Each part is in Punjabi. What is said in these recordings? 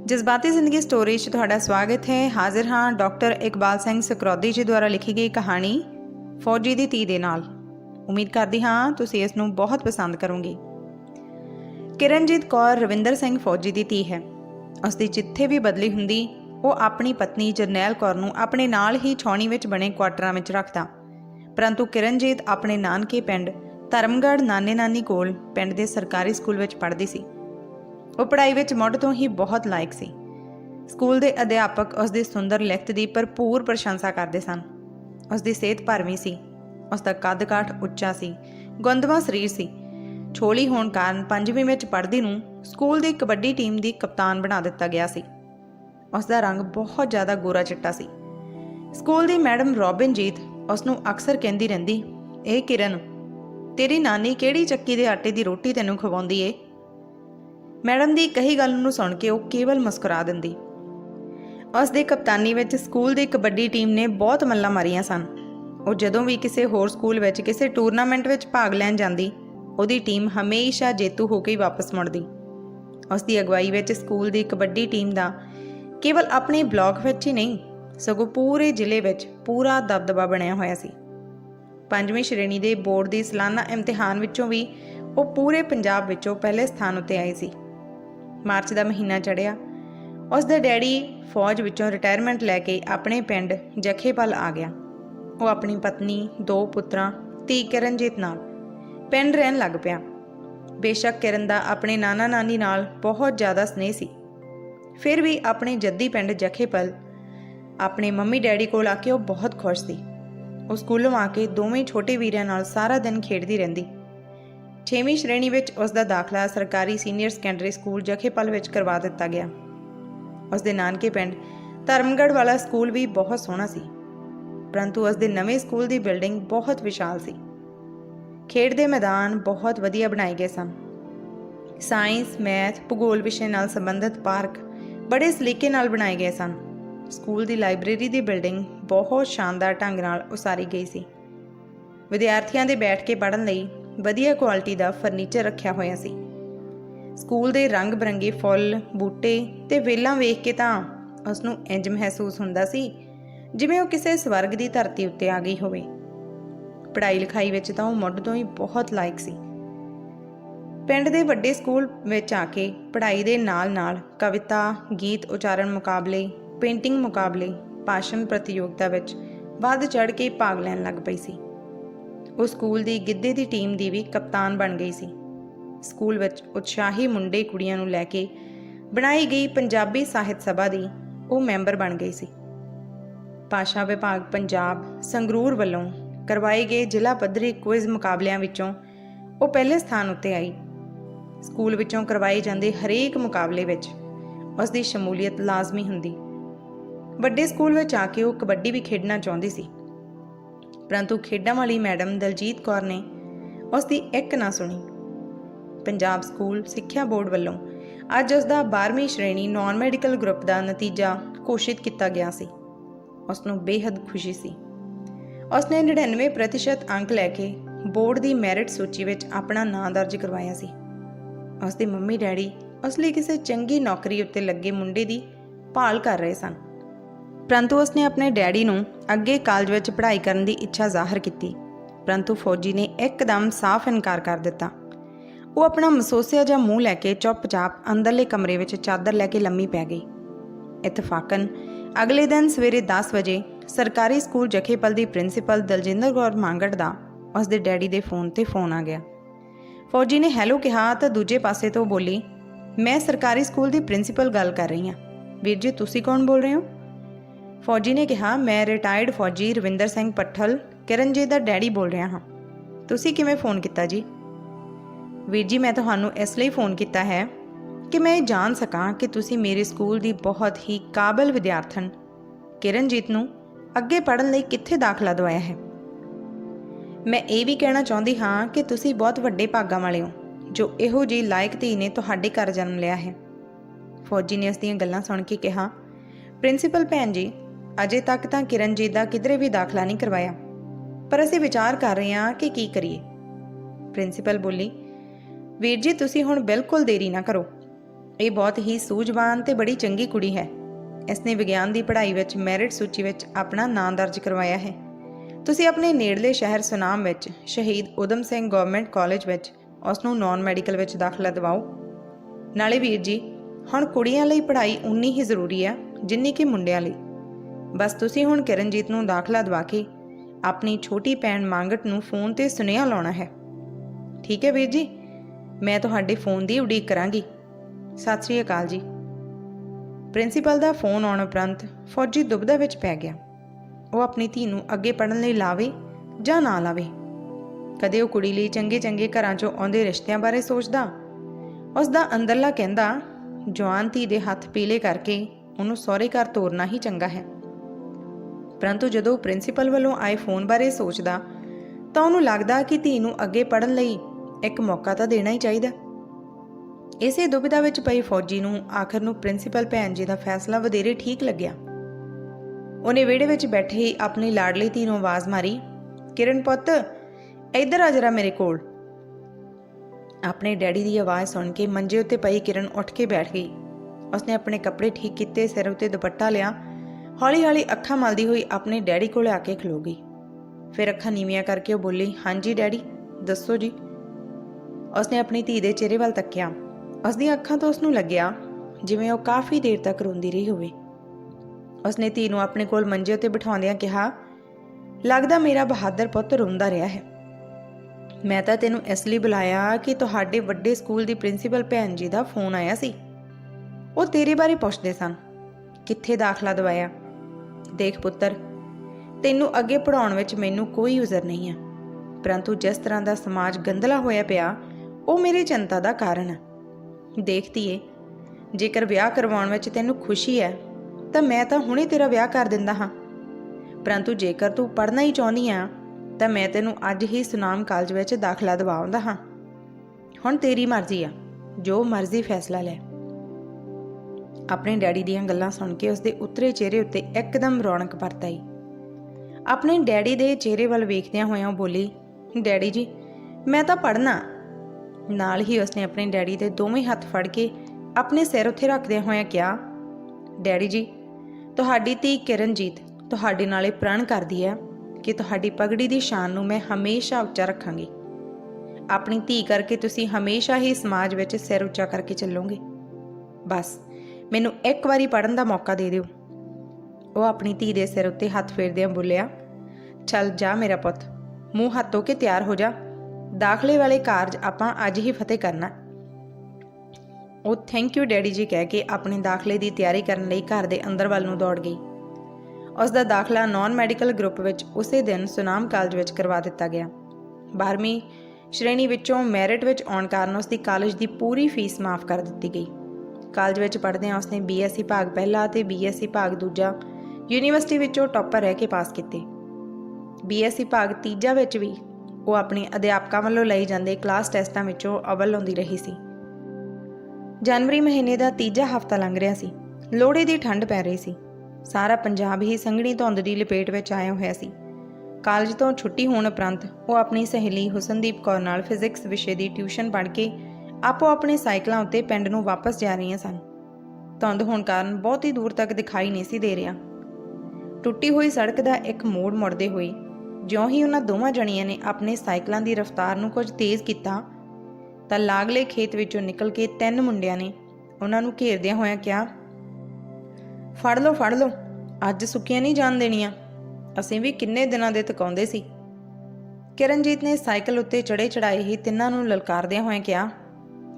जज्बाती जिंदगी स्टोरी च तुहाडा स्वागत है। हाजिर हाँ डॉक्टर इकबाल सिंह सकरौदी जी द्वारा लिखी गई कहानी फौजी दी धी दे नाल। उम्मीद करदी हाँ तुसीं इस नूं बहुत पसंद करोगे। किरणजीत कौर रविंदर सिंह फौजी दी धी है। उसकी जिथे भी बदली हुंदी वो अपनी पत्नी जरनैल कौर नूं अपने नाल ही छौणी विच बने क्वार्टरां विच रखदा। परंतु किरणजीत अपने नानके पिंड धर्मगढ़ नाने नानी कोल पिंड दे सरकारी स्कूल विच पढ़दी सी। वो पढ़ाई विच मुढ़ तो ही बहुत लायक सी। स्कूल के अध्यापक उसकी सुंदर लिखत की भरपूर प्रशंसा करते सन। उसकी सेहत भरवीं सी, उसका कद काठ उच्चा सी, गुंदवा शरीर सी। छोली होने कारण 5वीं में पढ़दी नूं स्कूल की कबड्डी टीम की कप्तान बना दिता गया सी। उसका रंग बहुत ज़्यादा गोरा चिट्टा सी। स्कूल की मैडम रॉबिनजीत उसनूं अक्सर कहती रहिंदी, ए किरण, तेरी नानी किहड़ी चक्की के आटे की रोटी तैनूं खवाउंदी ए। मैडम की कही गल नूं सुन के वह केवल मुस्कुरा दिंदी। उसकी कप्तानी विच स्कूल की कबड्डी टीम ने बहुत मल्लां मारियां सन। वो जदों भी किसी होर स्कूल विच किसी टूरनामेंट विच भाग लैण जांदी, उहदी टीम हमेशा जेतू होकर ही वापस मुड़दी। उसकी अगवाई विच स्कूल की कबड्डी टीम का केवल अपने ब्लॉक विच ही नहीं सगों पूरे जिले विच पूरा दबदबा बनिया होया सी। 5वीं श्रेणी के बोर्ड की सालाना इम्तिहान विचों भी वो पूरे पंजाब विचों पहले स्थान उत्ते आए सी। मार्च का महीना चढ़िया। उसका डैडी फौज विचों रिटायरमेंट लैके अपने पिंड जखेपल आ गया। वो अपनी पत्नी, 2 पुत्रां, धी किरणजीत नाल पिंड रहन लग पिया। बेशक किरण दा अपने नाना नानी नाल बहुत ज़्यादा स्नेह सी, फिर भी अपने जद्दी पिंड जखेपल अपने मम्मी डैडी कोल आके वो बहुत खुश सी। वो स्कूलों आके दोवें छोटे वीरां नाल सारा दिन खेडदी रहिंदी। 6वीं श्रेणी विच उसका दाखला सरकारी सीनियर सैकेंडरी स्कूल जखेपल विच करवा दिता गया। उसके नानके पिंड धर्मगढ़ वाला स्कूल भी बहुत सोहना सी, परंतु उसके नवे स्कूल की बिल्डिंग बहुत विशाल सी। खेड के मैदान बहुत वधिया बनाए गए सन। साइंस, मैथ, भूगोल विषय नाल संबंधित पार्क बड़े सलीके नाल बनाए गए सन। स्कूल की लाइब्रेरी की बिल्डिंग बहुत शानदार ढंग नाल उसारी गई सी। विद्यार्थियों के बैठ के पढ़न लई वधिया क्वालिटी का फर्नीचर रखा होया सी। स्कूल के रंग बिरंगे फुल, बूटे ते वेलां वेख के तां उसनूं इंज महसूस हुंदा सी जिवें वो किसी स्वर्ग की धरती उत्ते आ गई होवे। पढ़ाई लिखाई विच तां वो मुढ़ तो ही बहुत लायक सी। पिंड दे वड्डे स्कूल विच आके पढ़ाई दे नाल नाल कविता, गीत उचारण मुकाबले, पेंटिंग मुकाबले, भाषण प्रतियोगिता विच वध चढ़ के भाग लैण लग पई सी। उस स्कूल की गिद्धे की टीम की भी कप्तान बन गई सी। स्कूल विच उत्साही मुंडे कुड़ियां नूं लैके बनाई गई पंजाबी साहित्य सभा की वो मैंबर बन गई सी। भाषा विभाग पंजाब संगरूर वालों करवाए गए जिला पद्धरी क्विज मुकाबलियां विचों वो पहले स्थान उत्ते आई। स्कूल विचों करवाए जांदे हरेक मुकाबले विच उसकी शमूलीयत लाजमी हुंदी। वड्डे स्कूल विच आके वो कबड्डी भी खेडना चाहुंदी सी, परंतु खेडां वाली मैडम दलजीत कौर ने उसकी एक ना सुनी। पंजाब स्कूल सिक्ख्या बोर्ड वालों अज उसका 12वीं श्रेणी नॉन मैडिकल ग्रुप का नतीजा घोषित किया गया सी। उसनूं बेहद खुशी सी। उसने 99% अंक लैके बोर्ड की मैरिट सूची विच अपना नाम दर्ज करवाया सी। उसके मम्मी डैडी उस लई किसी चंगी नौकरी उत्ते लगे मुंडे की भाल कर रहे सन, परंतु उसने अपने डैडी नूं अगे कालज विच पढ़ाई करने की इच्छा जाहिर की, परंतु फौजी ने एकदम साफ इनकार कर दिता। वो अपना मसोसिया जा मूँह लैके चुपचाप अंदरले कमरे विच चादर लैके लम्मी पै गई। इतफाकन अगले दिन सवेरे 10 बजे सरकारी स्कूल जखेपल की प्रिंसीपल दलजिंदर कौर मांगड़ का उसके डैडी के फोन ते फोन आ गया। फौजी ने हैलो कहा तो दूजे पासे तो बोली, मैं सरकारी स्कूल की प्रिंसीपल गल कर रही हाँ। वीर जी तुसी कौन बोल रहे हो? फौजी ने कहा, मैं रिटायर्ड फौजी रविंदर सिंह पट्ठल किरणजीत का डैडी बोल रहा हाँ। तुसी किवें फोन किया जी? वीर जी मैं तुहानूं इसलिए फोन किया है कि मैं ये जान सकां कि तुसी मेरे स्कूल की बहुत ही काबिल विद्यार्थन किरणजीत नूं अगे पढ़न लई कित्थे दाखला दवाया है। मैं ये भी कहना चाहती हाँ कि तुसी बहुत वड्डे भागां वाले हो जो इहो जी लायक धी ने तुहाडे घर जन्म लिया है। फौजी ने उसदियां गल्लां सुन के कहा, प्रिंसीपल भैन जी अजे तक तो किरणजीत का किधरे भी दाखला नहीं करवाया, पर असीं विचार कर रहे हैं कि की करिए। प्रिंसीपल बोली, वीर जी तुसी हुण बिल्कुल देरी ना करो, ਇਹ ਬਹੁਤ ਹੀ ਸੂਝਵਾਨ ਤੇ ਬੜੀ ਚੰਗੀ ਕੁੜੀ ਹੈ। ਇਸਨੇ ਵਿਗਿਆਨ ਦੀ ਪੜ੍ਹਾਈ ਵਿੱਚ ਮੈਰਿਟ ਸੂਚੀ ਵਿੱਚ ਆਪਣਾ ਨਾਂ ਦਰਜ ਕਰਵਾਇਆ ਹੈ। ਤੁਸੀਂ ਆਪਣੇ ਨੇੜਲੇ ਸ਼ਹਿਰ ਸੁਨਾਮ ਵਿੱਚ ਸ਼ਹੀਦ ਊਧਮ ਸਿੰਘ ਗਵਰਨਮੈਂਟ ਕਾਲਜ ਵਿੱਚ ਉਸ ਨੂੰ ਨਾਨ ਮੈਡੀਕਲ ਵਿੱਚ ਦਾਖਲਾ ਦਿਵਾਓ। ਨਾਲੇ ਵੀਰ ਜੀ, ਹੁਣ ਕੁੜੀਆਂ ਲਈ ਪੜ੍ਹਾਈ ਉਨੀ ਹੀ ਜ਼ਰੂਰੀ ਹੈ ਜਿੰਨੀ ਕਿ ਮੁੰਡਿਆਂ ਲਈ। ਬਸ ਤੁਸੀਂ ਹੁਣ ਕਿਰਨਜੀਤ ਨੂੰ ਦਾਖਲਾ ਦਿਵਾ ਕੇ ਆਪਣੀ ਛੋਟੀ ਭੈਣ ਮੰਗਟ ਨੂੰ ਫੋਨ ਤੇ ਸੁਨੇਹਾ ਲਾਉਣਾ ਹੈ। ਠੀਕ ਹੈ ਵੀਰ ਜੀ, ਮੈਂ ਤੁਹਾਡੇ ਫੋਨ ਦੀ ਉਡੀਕ ਕਰਾਂਗੀ। ਸਤਿ ਸ੍ਰੀ ਅਕਾਲ ਜੀ। ਪ੍ਰਿੰਸੀਪਲ ਦਾ ਫੋਨ ਆਉਣ ਉਪਰੰਤ ਫੌਜੀ ਦੁਬਿਧਾ ਵਿੱਚ ਪੈ ਗਿਆ। ਉਹ ਆਪਣੀ ਧੀ ਨੂੰ ਅੱਗੇ ਪੜ੍ਹਨ ਲਈ ਲਾਵੇ ਜਾਂ ਨਾ ਲਾਵੇ। ਕਦੇ ਉਹ ਕੁੜੀ ਲਈ ਚੰਗੇ ਚੰਗੇ ਘਰਾਂ 'ਚੋਂ ਆਉਂਦੇ ਰਿਸ਼ਤਿਆਂ ਬਾਰੇ ਸੋਚਦਾ। ਉਸ ਦਾ ਅੰਦਰਲਾ ਕਹਿੰਦਾ ਜਵਾਨ ਧੀ ਦੇ ਹੱਥ ਪੀਲੇ ਕਰਕੇ ਉਹਨੂੰ ਸਹੁਰੇ ਘਰ ਤੋਰਨਾ ਹੀ ਚੰਗਾ ਹੈ। ਪਰੰਤੂ ਜਦੋਂ ਪ੍ਰਿੰਸੀਪਲ ਵੱਲੋਂ ਆਏ ਫੋਨ ਬਾਰੇ ਸੋਚਦਾ ਤਾਂ ਉਹਨੂੰ ਲੱਗਦਾ ਕਿ ਧੀ ਨੂੰ ਅੱਗੇ ਪੜ੍ਹਨ ਲਈ ਇੱਕ ਮੌਕਾ ਤਾਂ ਦੇਣਾ ਹੀ ਚਾਹੀਦਾ। ਇਸੇ ਦੁਬਿਧਾ ਵਿੱਚ ਪਈ ਫੌਜੀ ਨੂੰ ਆਖਰ ਨੂੰ ਪ੍ਰਿੰਸੀਪਲ ਭੈਣ ਜੀ ਦਾ ਫੈਸਲਾ ਵਧੇਰੇ ਠੀਕ ਲੱਗਿਆ। ਉਹਨੇ ਵਿਹੜੇ ਵਿੱਚ ਬੈਠੇ ਹੀ ਆਪਣੀ ਲਾਡਲੀ ਧੀ ਨੂੰ ਆਵਾਜ਼ ਮਾਰੀ, ਕਿਰਨ ਪੁੱਤ, ਇੱਧਰ ਆ ਜਰਾ ਮੇਰੇ ਕੋਲ। ਆਪਣੇ ਡੈਡੀ ਦੀ ਆਵਾਜ਼ ਸੁਣ ਕੇ ਮੰਜੇ ਉੱਤੇ ਪਈ ਕਿਰਨ ਉੱਠ ਕੇ ਬੈਠ ਗਈ। ਉਸਨੇ ਆਪਣੇ ਕੱਪੜੇ ਠੀਕ ਕੀਤੇ, ਸਿਰ ਉੱਤੇ ਦੁਪੱਟਾ ਲਿਆ, ਹੌਲੀ ਹੌਲੀ ਅੱਖਾਂ ਮਲਦੀ ਹੋਈ ਆਪਣੇ ਡੈਡੀ ਕੋਲ ਆ ਕੇ ਖਲੋ ਗਈ। ਫਿਰ ਅੱਖਾਂ ਨੀਵੀਆਂ ਕਰਕੇ ਉਹ ਬੋਲੀ, ਹਾਂਜੀ ਡੈਡੀ, ਦੱਸੋ ਜੀ। ਉਸਨੇ ਆਪਣੀ ਧੀ ਦੇ ਚਿਹਰੇ ਵੱਲ ਤੱਕਿਆ। ਉਸਦੀਆਂ ਅੱਖਾਂ ਤੋਂ ਉਸਨੂੰ ਲੱਗਿਆ ਜਿਵੇਂ ਉਹ ਕਾਫੀ ਦੇਰ ਤੱਕ ਰੋਂਦੀ ਰਹੀ ਹੋਵੇ। ਉਸਨੇ ਧੀ ਨੂੰ ਆਪਣੇ ਕੋਲ ਮੰਜੇ ਉੱਤੇ ਬਿਠਾਉਂਦਿਆਂ ਕਿਹਾ, ਲੱਗਦਾ ਮੇਰਾ ਬਹਾਦਰ ਪੁੱਤ ਰੋਂਦਾ ਰਿਹਾ ਹੈ। ਮੈਂ ਤਾਂ ਤੈਨੂੰ ਇਸ ਲਈ ਬੁਲਾਇਆ ਕਿ ਤੁਹਾਡੇ ਵੱਡੇ ਸਕੂਲ ਦੀ ਪ੍ਰਿੰਸੀਪਲ ਭੈਣ ਜੀ ਦਾ ਫੋਨ ਆਇਆ ਸੀ। ਉਹ ਤੇਰੇ ਬਾਰੇ ਪੁੱਛਦੇ ਸਨ, ਕਿੱਥੇ ਦਾਖਲਾ ਦਿਵਾਇਆ। ਦੇਖ ਪੁੱਤਰ, ਤੈਨੂੰ ਅੱਗੇ ਪੜ੍ਹਾਉਣ ਵਿੱਚ ਮੈਨੂੰ ਕੋਈ ਉਜ਼ਰ ਨਹੀਂ ਹੈ, ਪਰੰਤੂ ਜਿਸ ਤਰ੍ਹਾਂ ਦਾ ਸਮਾਜ ਗੰਦਲਾ ਹੋਇਆ ਪਿਆ ਉਹ ਮੇਰੀ ਚਿੰਤਾ ਦਾ ਕਾਰਨ ਹੈ। ਦੇਖ ਧੀਏ, ਜੇਕਰ ਵਿਆਹ ਕਰਵਾਉਣ ਵਿੱਚ ਤੈਨੂੰ ਖੁਸ਼ੀ ਹੈ ਤਾਂ ਮੈਂ ਤਾਂ ਹੁਣੇ ਤੇਰਾ ਵਿਆਹ ਕਰ ਦਿੰਦਾ ਹਾਂ, ਪਰੰਤੂ ਜੇਕਰ ਤੂੰ ਪੜ੍ਹਨਾ ਹੀ ਚਾਹੁੰਦੀ ਆ ਤਾਂ ਮੈਂ ਤੈਨੂੰ ਅੱਜ ਹੀ ਸੁਨਾਮ ਕਾਲਜ ਵਿੱਚ ਦਾਖਲਾ ਦਿਵਾਉਂਦਾ ਹਾਂ। ਹੁਣ ਤੇਰੀ ਮਰਜ਼ੀ ਆ, ਜੋ ਮਰਜ਼ੀ ਫੈਸਲਾ ਲੈ। ਆਪਣੇ ਡੈਡੀ ਦੀਆਂ ਗੱਲਾਂ ਸੁਣ ਕੇ ਉਸਦੇ ਉਤਰੇ ਚਿਹਰੇ ਉੱਤੇ ਇੱਕਦਮ ਰੌਣਕ ਪਰਤ ਆਈ। ਆਪਣੇ ਡੈਡੀ ਦੇ ਚਿਹਰੇ ਵੱਲ ਵੇਖਦਿਆਂ ਹੋਇਆਂ ਉਹ ਬੋਲੀ, ਡੈਡੀ ਜੀ, ਮੈਂ ਤਾਂ ਪੜ੍ਹਨਾ। ਨਾਲ ਹੀ ਉਸਨੇ ਆਪਣੇ ਡੈਡੀ ਦੇ ਦੋਵੇਂ ਹੱਥ ਫੜ ਕੇ ਆਪਣੇ ਸਿਰ ਉੱਤੇ ਰੱਖਦਿਆਂ ਹੋਇਆਂ ਕਿਹਾ, ਡੈਡੀ ਜੀ, ਤੁਹਾਡੀ ਧੀ ਕਿਰਨਜੀਤ ਤੁਹਾਡੇ ਨਾਲੇ ਪ੍ਰਣ ਕਰਦੀ ਹੈ ਕਿ ਤੁਹਾਡੀ ਪਗੜੀ ਦੀ ਸ਼ਾਨ ਨੂੰ ਮੈਂ ਹਮੇਸ਼ਾ ਉੱਚਾ ਰੱਖਾਂਗੀ। ਆਪਣੀ ਧੀ ਕਰਕੇ ਤੁਸੀਂ ਹਮੇਸ਼ਾ ਹੀ ਸਮਾਜ ਵਿੱਚ ਸਿਰ ਉੱਚਾ ਕਰਕੇ ਚੱਲੋਗੇ। ਬਸ ਮੈਨੂੰ ਇੱਕ ਵਾਰੀ ਪੜ੍ਹਨ ਦਾ ਮੌਕਾ ਦੇ ਦਿਓ। ਉਹ ਆਪਣੀ ਧੀ ਦੇ ਸਿਰ ਉੱਤੇ ਹੱਥ ਫੇਰਦਿਆਂ ਬੋਲਿਆ, ਚੱਲ ਜਾ ਮੇਰਾ ਪੁੱਤ, ਮੂੰਹ ਹੱਥ ਧੋ ਕੇ ਤਿਆਰ ਹੋ ਜਾ। ਦਾਖਲੇ ਵਾਲੇ ਕਾਰਜ ਆਪਾਂ ਅੱਜ ਹੀ ਫਤਿਹ ਕਰਨਾ। ਉਹ ਥੈਂਕ ਯੂ ਡੈਡੀ ਜੀ ਕਹਿ ਕੇ ਆਪਣੇ ਦਾਖਲੇ ਦੀ ਤਿਆਰੀ ਕਰਨ ਲਈ ਘਰ ਦੇ ਅੰਦਰ ਵੱਲ ਨੂੰ ਦੌੜ ਗਈ। ਉਸ ਦਾ ਦਾਖਲਾ ਨਾਨ ਮੈਡੀਕਲ ਗਰੁੱਪ ਵਿੱਚ ਉਸੇ ਦਿਨ ਸੁਨਾਮ ਕਾਲਜ ਵਿੱਚ ਕਰਵਾ ਦਿੱਤਾ ਗਿਆ। 12ਵੀਂ ਸ਼੍ਰੇਣੀ ਵਿੱਚੋਂ ਮੈਰਿਟ ਵਿੱਚ ਆਉਣ ਕਾਰਨ ਉਸ ਦੀ ਕਾਲਜ ਦੀ ਪੂਰੀ ਫੀਸ ਮਾਫ ਕਰ ਦਿੱਤੀ ਗਈ। ਕਾਲਜ ਵਿੱਚ ਪੜ੍ਹਦਿਆਂ ਉਸਨੇ BSc ਭਾਗ ਪਹਿਲਾ ਅਤੇ BSc ਭਾਗ ਦੂਜਾ ਯੂਨੀਵਰਸਿਟੀ ਵਿੱਚੋਂ ਟੌਪਰ ਰਹਿ ਕੇ ਪਾਸ ਕੀਤੇ। BSc ਭਾਗ ਤੀਜਾ ਵਿੱਚ ਵੀ ਉਹ ਆਪਣੇ ਅਧਿਆਪਕਾਂ ਵੱਲੋਂ ਲਈ ਜਾਂਦੇ ਕਲਾਸ ਟੈਸਟਾਂ ਵਿੱਚੋਂ ਅਵਲ ਆਉਂਦੀ ਰਹੀ ਸੀ। ਜਨਵਰੀ ਮਹੀਨੇ ਦਾ ਤੀਜਾ ਹਫ਼ਤਾ ਲੰਘ ਰਿਹਾ ਸੀ। ਲੋਹੜੀ ਦੀ ਠੰਡ ਪੈ ਰਹੀ ਸੀ। ਸਾਰਾ ਪੰਜਾਬ ਹੀ ਸੰਘਣੀ ਧੁੰਦ ਦੀ ਲਪੇਟ ਵਿੱਚ ਆਇਆ ਹੋਇਆ ਸੀ। ਕਾਲਜ ਤੋਂ ਛੁੱਟੀ ਹੋਣ ਉਪਰੰਤ ਉਹ ਆਪਣੀ ਸਹੇਲੀ ਹੁਸਨਦੀਪ ਕੌਰ ਨਾਲ ਫਿਜ਼ਿਕਸ ਵਿਸ਼ੇ ਦੀ ਟਿਊਸ਼ਨ ਪੜ੍ਹ ਕੇ ਆਪੋ ਆਪਣੇ ਸਾਈਕਲਾਂ ਉੱਤੇ ਪਿੰਡ ਨੂੰ ਵਾਪਸ ਜਾ ਰਹੀਆਂ ਸਨ। ਧੁੰਦ ਹੋਣ ਕਾਰਨ ਬਹੁਤੀ ਦੂਰ ਤੱਕ ਦਿਖਾਈ ਨਹੀਂ ਸੀ ਦੇ ਰਿਹਾ। ਟੁੱਟੀ ਹੋਈ ਸੜਕ ਦਾ ਇੱਕ ਮੋੜ ਮੁੜਦੇ ਹੋਏ ਜਿਉਂ ਹੀ ਉਹਨਾਂ ਦੋਵਾਂ ਜਣੀਆਂ ਨੇ ਆਪਣੇ ਸਾਈਕਲਾਂ ਦੀ ਰਫ਼ਤਾਰ ਨੂੰ ਕੁਝ ਤੇਜ਼ ਕੀਤਾ ਤਾਂ ਲਾਗਲੇ ਖੇਤ ਵਿੱਚੋਂ ਨਿਕਲ ਕੇ 3 ਮੁੰਡਿਆਂ ਨੇ ਉਹਨਾਂ ਨੂੰ ਘੇਰਦਿਆਂ ਹੋਇਆਂ ਕਿਹਾ, ਫੜ ਲਓ, ਅੱਜ ਸੁੱਕੀਆਂ ਨਹੀਂ ਜਾਣ ਦੇਣੀਆਂ। ਅਸੀਂ ਵੀ ਕਿੰਨੇ ਦਿਨਾਂ ਦੇ ਤਕਾਉਂਦੇ ਸੀ। ਕਿਰਨਜੀਤ ਨੇ ਸਾਈਕਲ ਉੱਤੇ ਚੜੇ ਚੜਾਏ ਹੀ ਤਿੰਨਾਂ ਨੂੰ ਲਲਕਾਰਦਿਆਂ ਹੋਇਆਂ ਕਿਹਾ,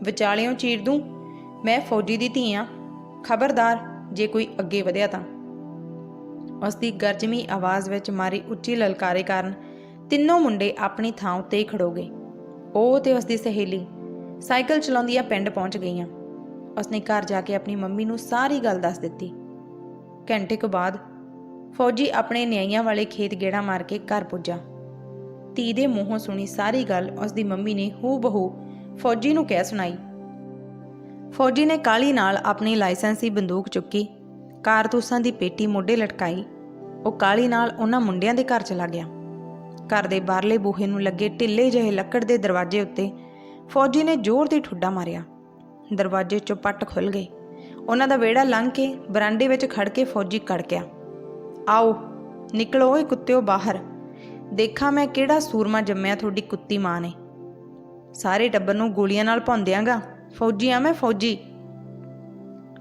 ਵਿਚਾਲਿਓਂ ਚੀਰ ਦੂੰ, ਮੈਂ ਫੌਜੀ ਦੀ ਧੀ ਆ, ਖਬਰਦਾਰ ਜੇ ਕੋਈ ਅੱਗੇ ਵਧਿਆ ਤਾਂ। ਉਸ ਦੀ ਗਰਜਵੀਂ ਆਵਾਜ਼ ਵਿੱਚ ਮਾਰੀ ਉੱਚੀ ਲਲਕਾਰੇ ਕਾਰਨ ਤਿੰਨੋਂ ਮੁੰਡੇ ਆਪਣੀ ਥਾਂ ਉੱਤੇ ਹੀ ਖੜੋ ਗਏ। ਉਹ ਤੇ ਉਸ ਦੀ ਸਹੇਲੀ ਸਾਈਕਲ ਚਲਾਉਂਦੀਆਂ ਪਿੰਡ ਪਹੁੰਚ ਗਈਆਂ। ਉਸਨੇ ਘਰ ਜਾ ਕੇ ਆਪਣੀ ਮੰਮੀ ਨੂੰ ਸਾਰੀ ਗੱਲ ਦੱਸ ਦਿੱਤੀ। ਘੰਟੇ ਕੁ ਬਾਅਦ ਫੌਜੀ ਆਪਣੇ ਨਿਆਈਆਂ ਵਾਲੇ ਖੇਤ ਗੇੜਾ ਮਾਰ ਕੇ ਘਰ ਪੁੱਜਾ। ਧੀ ਦੇ ਮੂੰਹੋਂ ਸੁਣੀ ਸਾਰੀ ਗੱਲ ਉਸ ਦੀ ਮੰਮੀ ਨੇ ਹੂ ਬਹੂ ਫੌਜੀ ਨੂੰ ਕਹਿ ਸੁਣਾਈ। ਫੌਜੀ ਨੇ ਕਾਹਲੀ ਨਾਲ ਆਪਣੀ ਲਾਇਸੈਂਸੀ ਬੰਦੂਕ ਚੁੱਕੀ, ਕਾਰਤੂਸਾਂ ਦੀ ਪੇਟੀ ਮੋਢੇ ਲਟਕਾਈ। ਉਹ ਕਾਹਲੀ ਨਾਲ ਉਹਨਾਂ ਮੁੰਡਿਆਂ ਦੇ ਘਰ ਚਲਾ ਗਿਆ। ਘਰ ਦੇ ਬਾਹਰਲੇ ਬੂਹੇ ਨੂੰ ਲੱਗੇ ਢਿੱਲੇ ਜਿਹੇ ਲੱਕੜ ਦੇ ਦਰਵਾਜ਼ੇ ਉੱਤੇ ਫੌਜੀ ਨੇ ਜ਼ੋਰ ਦੀ ਠੁੱਡਾ ਮਾਰਿਆ। दरवाजे चों पट खुल गए। उन्हां दा वेड़ा लंघ के बरांडे विच खड़ के फौजी कड़किया, आओ निकलो ओए कुत्तिओ बाहर, देखा मैं किहड़ा सूरमा जम्मिया तुहाडी कुत्ती मां ने। सारे टब्बर नूं गोलियां नाल भौंदिआंगा, फौजी आ मैं फौजी।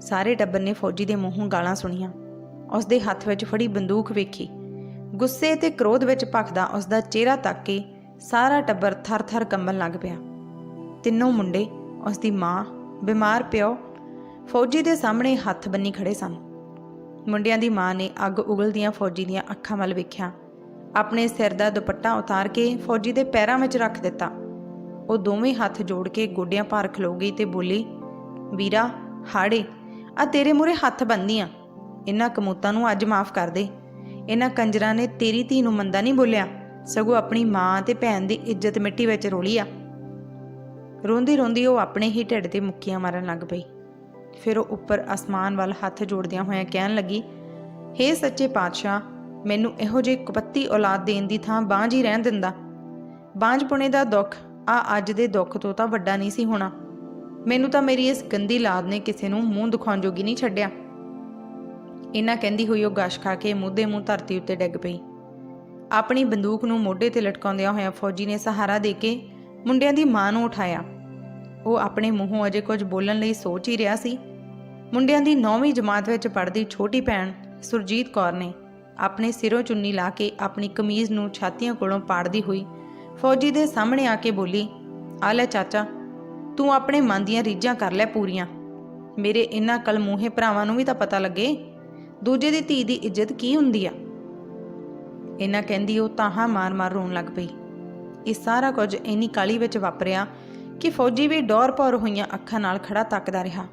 सारे टब्बर ने फौजी दे मूँहों गालां सुणीआं। उसदे हत्थ विच फड़ी बंदूक वेखी। गुस्से ते क्रोध विच भखदा उसदा चेहरा तक के सारा टब्बर थर थर कंबन लग पिया। तिन्नों मुंडे, उसदी मां, बीमार प्यो फौजी दे सामणे हत्थ बन्नी खड़े सन। मुंडियां दी मां ने अग उगलदियां फौजी दीआं अखां वल वेख्या, अपने सिर दा दुपट्टा उतार के फौजी दे पैरां विच रख दिता। ਉਹ ਦੋਵੇਂ ਹੱਥ ਜੋੜ ਕੇ ਗੋਡਿਆਂ ਭਾਰ ਖਲੋ ਗਈ ਤੇ ਬੋਲੀ, ਵੀਰਾ ਹਾੜੇ ਆ ਤੇਰੇ ਮੂਹਰੇ ਹੱਥ ਬੰਨ੍ਹਦੀਆਂ, ਇਹਨਾਂ ਕਮੂਤਾਂ ਨੂੰ ਅੱਜ ਮਾਫ ਕਰ ਦੇ। ਇਹਨਾਂ ਕੰਜਰਾਂ ਨੇ ਤੇਰੀ ਧੀ ਨੂੰ ਮੰਦਾ ਨਹੀਂ ਬੋਲਿਆ, ਸਗੋਂ ਆਪਣੀ ਮਾਂ ਤੇ ਭੈਣ ਦੀ ਇੱਜ਼ਤ ਮਿੱਟੀ ਵਿੱਚ ਰੋਲੀ ਆ। ਰੋਂਦੀ ਰੋਂਦੀ ਉਹ ਆਪਣੇ ਹੀ ਢਿੱਡ ਤੇ ਮੁੱਕੀਆਂ ਮਾਰਨ ਲੱਗ ਪਈ। ਫਿਰ ਉਹ ਉੱਪਰ ਅਸਮਾਨ ਵੱਲ ਹੱਥ ਜੋੜਦਿਆਂ ਹੋਇਆਂ ਕਹਿਣ ਲੱਗੀ, ਹੇ ਸੱਚੇ ਪਾਤਸ਼ਾਹ, ਮੈਨੂੰ ਇਹੋ ਜਿਹੀ ਕੁਪੱਤੀ ਔਲਾਦ ਦੇਣ ਦੀ ਥਾਂ ਬਾਂਝ ਹੀ ਰਹਿਣ ਦਿੰਦਾ। ਬਾਂਝਪੁਣੇ ਦਾ ਦੁੱਖ ਆ ਅੱਜ ਦੇ ਦੁੱਖ ਤੋਂ ਤਾਂ ਵੱਡਾ ਨਹੀਂ ਸੀ ਹੋਣਾ। ਮੈਨੂੰ ਤਾਂ ਮੇਰੀ ਇਸ ਗੰਦੀ ਲਾਦ ਨੇ ਕਿਸੇ ਨੂੰ ਮੂੰਹ ਦਿਖਾਉਣ ਜੋਗੀ ਨਹੀਂ ਛੱਡਿਆ। ਇਹਨਾਂ ਕਹਿੰਦੀ ਹੋਈ ਉਹ ਗਸ਼ ਖਾ ਕੇ ਮੂਧੇ ਮੂੰਹ ਧਰਤੀ ਉੱਤੇ ਡਿੱਗ ਪਈ। ਆਪਣੀ ਬੰਦੂਕ ਨੂੰ ਮੋਢੇ ਤੇ ਲਟਕਾਉਂਦਿਆਂ ਹੋਇਆਂ ਫੌਜੀ ਨੇ ਸਹਾਰਾ ਦੇ ਕੇ ਮੁੰਡਿਆਂ ਦੀ ਮਾਂ ਨੂੰ ਉਠਾਇਆ। ਉਹ ਆਪਣੇ ਮੂੰਹੋਂ ਅਜੇ ਕੁਝ ਬੋਲਣ ਲਈ ਸੋਚ ਹੀ ਰਿਹਾ ਸੀ। ਮੁੰਡਿਆਂ ਦੀ 9ਵੀਂ ਜਮਾਤ ਵਿੱਚ ਪੜ੍ਹਦੀ ਛੋਟੀ ਭੈਣ ਸੁਰਜੀਤ ਕੌਰ ਨੇ ਆਪਣੇ ਸਿਰੋਂ ਚੁੰਨੀ ਲਾ ਕੇ ਆਪਣੀ ਕਮੀਜ਼ ਨੂੰ ਛਾਤੀਆਂ ਕੋਲੋਂ ਪਾੜਦੀ ਹੋਈ ਫੌਜੀ ਦੇ ਸਾਹਮਣੇ ਆ ਕੇ ਬੋਲੀ, ਆ ਲੈ ਚਾਚਾ, ਤੂੰ ਆਪਣੇ ਮਨ ਦੀਆਂ ਰੀਝਾਂ ਕਰ ਲੈ ਪੂਰੀਆਂ। ਮੇਰੇ ਇਹਨਾਂ ਕਲਮੂਹੇ ਭਰਾਵਾਂ ਨੂੰ ਵੀ ਤਾਂ ਪਤਾ ਲੱਗੇ ਦੂਜੇ ਦੀ ਧੀ ਦੀ ਇੱਜ਼ਤ ਕੀ ਹੁੰਦੀ ਆ। ਇਹਨਾਂ ਕਹਿੰਦੀ ਉਹ ਤਾਹਾਂ ਮਾਰ ਮਾਰ ਰੋਣ ਲੱਗ ਪਈ। ਇਹ ਸਾਰਾ ਕੁਝ ਇੰਨੀ ਕਾਹਲੀ ਵਿੱਚ ਵਾਪਰਿਆ ਕਿ ਫੌਜੀ ਵੀ ਡੌਰ ਭੌਰ ਹੋਈਆਂ ਅੱਖਾਂ ਨਾਲ ਖੜਾ ਤੱਕਦਾ ਰਿਹਾ।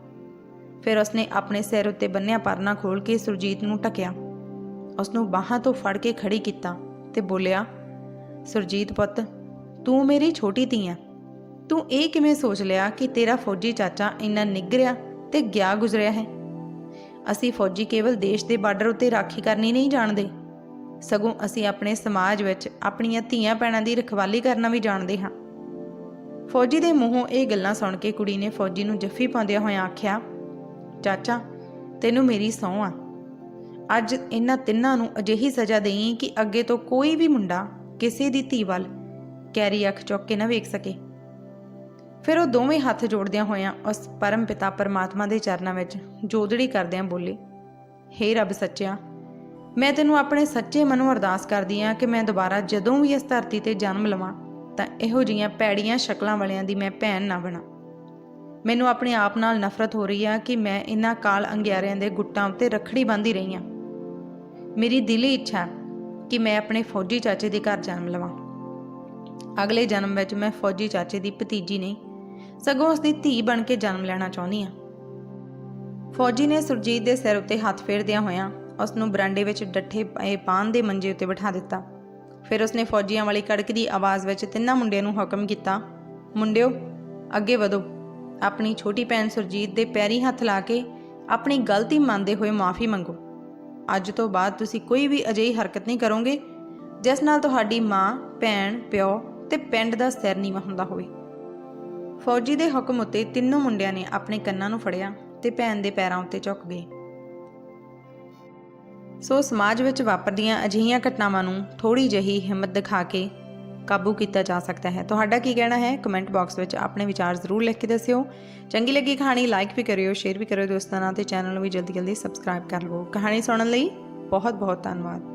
ਫਿਰ ਉਸਨੇ ਆਪਣੇ ਸਿਰ ਉੱਤੇ ਬੰਨਿਆ ਪਰਨਾ ਖੋਲ ਕੇ ਸੁਰਜੀਤ ਨੂੰ ਢਕਿਆ, ਉਸਨੂੰ ਬਾਹਾਂ ਤੋਂ ਫੜ ਕੇ ਖੜੀ ਕੀਤਾ ਤੇ ਬੋਲਿਆ, ਸੁਰਜੀਤ ਪੁੱਤ, ਤੂੰ ਮੇਰੀ ਛੋਟੀ ਧੀ ਆ। ਤੂੰ ਇਹ ਕਿਵੇਂ ਸੋਚ ਲਿਆ ਕਿ ਤੇਰਾ ਫੌਜੀ ਚਾਚਾ ਇੰਨਾ ਨਿੱਘਰਿਆ ਤੇ ਗਿਆ ਗੁਜ਼ਰਿਆ ਹੈ। ਅਸੀਂ ਫੌਜੀ ਕੇਵਲ ਦੇਸ਼ ਦੇ ਬਾਰਡਰ ਉੱਤੇ ਰਾਖੀ ਕਰਨੀ ਨਹੀਂ ਜਾਣਦੇ, ਸਗੋਂ ਅਸੀਂ ਆਪਣੇ ਸਮਾਜ ਵਿੱਚ ਆਪਣੀਆਂ ਧੀਆਂ ਭੈਣਾਂ ਦੀ ਰਖਵਾਲੀ ਕਰਨਾ ਵੀ ਜਾਣਦੇ ਹਾਂ। ਫੌਜੀ ਦੇ ਮੂੰਹੋਂ ਇਹ ਗੱਲਾਂ ਸੁਣ ਕੇ ਕੁੜੀ ਨੇ ਫੌਜੀ ਨੂੰ ਜੱਫੀ ਪਾਉਂਦਿਆਂ ਹੋਇਆਂ ਆਖਿਆ, ਚਾਚਾ ਤੈਨੂੰ ਮੇਰੀ ਸਹੁੰ ਆ, ਅੱਜ ਇਹਨਾਂ ਤਿੰਨਾਂ ਨੂੰ ਅਜਿਹੀ ਸਜ਼ਾ ਦੇਈਂ ਕਿ ਅੱਗੇ ਤੋਂ ਕੋਈ ਵੀ ਮੁੰਡਾ ਕਿਸੇ ਦੀ ਧੀ ਵੱਲ ਕੈਰੀ ਅੱਖ ਚੁੱਕ ਕੇ ਨਾ ਵੇਖ ਸਕੇ। ਫਿਰ ਉਹ ਦੋਵੇਂ ਹੱਥ ਜੋੜਦਿਆਂ ਹੋਇਆਂ ਉਸ ਪਰਮ ਪਿਤਾ ਪਰਮਾਤਮਾ ਦੇ ਚਰਨਾਂ ਵਿੱਚ ਜੋਦੜੀ ਕਰਦਿਆਂ ਬੋਲੇ, ਹੇ ਰੱਬ ਸੱਚਿਆ, ਮੈਂ ਤੈਨੂੰ ਆਪਣੇ ਸੱਚੇ ਮਨੋਂ ਅਰਦਾਸ ਕਰਦੀ ਹਾਂ ਕਿ ਮੈਂ ਦੁਬਾਰਾ ਜਦੋਂ ਵੀ ਇਸ ਧਰਤੀ ਤੇ ਜਨਮ ਲਵਾਂ ਤਾਂ ਇਹੋ ਜਿਹੀਆਂ ਭੈੜੀਆਂ ਸ਼ਕਲਾਂ ਵਾਲਿਆਂ ਦੀ ਮੈਂ ਭੈਣ ਨਾ ਬਣਾ। ਮੈਨੂੰ ਆਪਣੇ ਆਪ ਨਾਲ ਨਫ਼ਰਤ ਹੋ ਰਹੀ ਆ ਕਿ ਮੈਂ ਇਹਨਾਂ ਕਾਲ ਅੰਗਿਆਰਿਆਂ ਦੇ ਗੁੱਟਾਂ ਉੱਤੇ ਰੱਖੜੀ ਬੰਨ੍ਹਦੀ ਰਹੀ ਹਾਂ। ਮੇਰੀ ਦਿਲੀ ਇੱਛਾ ਕਿ ਮੈਂ ਆਪਣੇ ਫੌਜੀ ਚਾਚੇ ਦੇ ਘਰ ਜਨਮ ਲਵਾਂ। ਅਗਲੇ ਜਨਮ ਵਿੱਚ ਮੈਂ ਫੌਜੀ ਚਾਚੇ ਦੀ ਭਤੀਜੀ ਨਹੀਂ, ਸਗੋਂ ਉਸਦੀ ਧੀ ਬਣ ਕੇ ਜਨਮ ਲੈਣਾ ਚਾਹੁੰਦੀ ਹਾਂ। ਫੌਜੀ ਨੇ ਸੁਰਜੀਤ ਦੇ ਸਿਰ ਉੱਤੇ ਹੱਥ ਫੇਰਦਿਆਂ ਹੋਇਆਂ ਉਸ ਨੂੰ ਬਰਾਂਡੇ ਵਿੱਚ ਡੱਠੇ ਪਏ ਪਾਨ ਦੇ ਮੰਜੇ ਉੱਤੇ ਬਿਠਾ ਦਿੱਤਾ। ਫਿਰ ਉਸਨੇ ਫੌਜੀਆਂ ਵਾਲੀ ਕੜਕਦੀ ਆਵਾਜ਼ ਵਿੱਚ ਤਿੰਨਾਂ ਮੁੰਡਿਆਂ ਨੂੰ ਹੁਕਮ ਕੀਤਾ, ਮੁੰਡਿਓ ਅੱਗੇ ਵਧੋ, ਆਪਣੀ ਛੋਟੀ ਭੈਣ ਸੁਰਜੀਤ ਦੇ ਪੈਰੀਂ ਹੱਥ ਲਾ ਕੇ ਆਪਣੀ ਗਲਤੀ ਮੰਨਦੇ ਹੋਏ ਮਾफ़ੀ ਮੰਗੋ। ਅੱਜ ਤੋਂ ਬਾਅਦ ਤੁਸੀਂ ਕੋਈ ਵੀ ਅਜਿਹੀ ਹਰਕਤ ਨਹੀਂ ਕਰੋਗੇ ਜਿਸ ਨਾਲ ਤੁਹਾਡੀ ਮਾਂ, ਭੈਣ, ਪਿਓ ਤੇ ਪਿੰਡ ਦਾ ਸਿਰ ਨੀਵਾਂ ਹੁੰਦਾ ਹੋਵੇ। ਫੌਜੀ ਦੇ ਹੁਕਮ ਉੱਤੇ ਤਿੰਨੋਂ ਮੁੰਡਿਆਂ ਨੇ ਆਪਣੇ ਕੰਨਾਂ ਨੂੰ ਫੜਿਆ ਤੇ ਭੈਣ ਦੇ ਪੈਰਾਂ ਉੱਤੇ ਝੁਕ ਗਏ। ਸੋ ਸਮਾਜ ਵਿੱਚ ਵਾਪਰਦੀਆਂ ਅਜਿਹੀਆਂ ਘਟਨਾਵਾਂ ਨੂੰ ਥੋੜ੍ਹੀ ਜਿਹੀ ਹਿੰਮਤ ਦਿਖਾ ਕੇ ਕਾਬੂ ਕੀਤਾ ਜਾ ਸਕਦਾ ਹੈ। ਤੁਹਾਡਾ ਕੀ ਕਹਿਣਾ ਹੈ? ਕਮੈਂਟ ਬਾਕਸ ਵਿੱਚ ਆਪਣੇ ਵਿਚਾਰ ਜ਼ਰੂਰ ਲਿਖ ਕੇ ਦੱਸਿਓ। ਚੰਗੀ ਲੱਗੀ ਕਹਾਣੀ ਲਾਈਕ ਵੀ ਕਰਿਓ, ਸ਼ੇਅਰ ਵੀ ਕਰਿਓ ਦੋਸਤਾਂ ਨਾਲ ਤੇ ਚੈਨਲ ਨੂੰ ਵੀ ਜਲਦੀ ਸਬਸਕ੍ਰਾਈਬ ਕਰ ਲਵੋ। ਕਹਾਣੀ ਸੁਣਨ ਲਈ ਬਹੁਤ ਬਹੁਤ ਧੰਨਵਾਦ।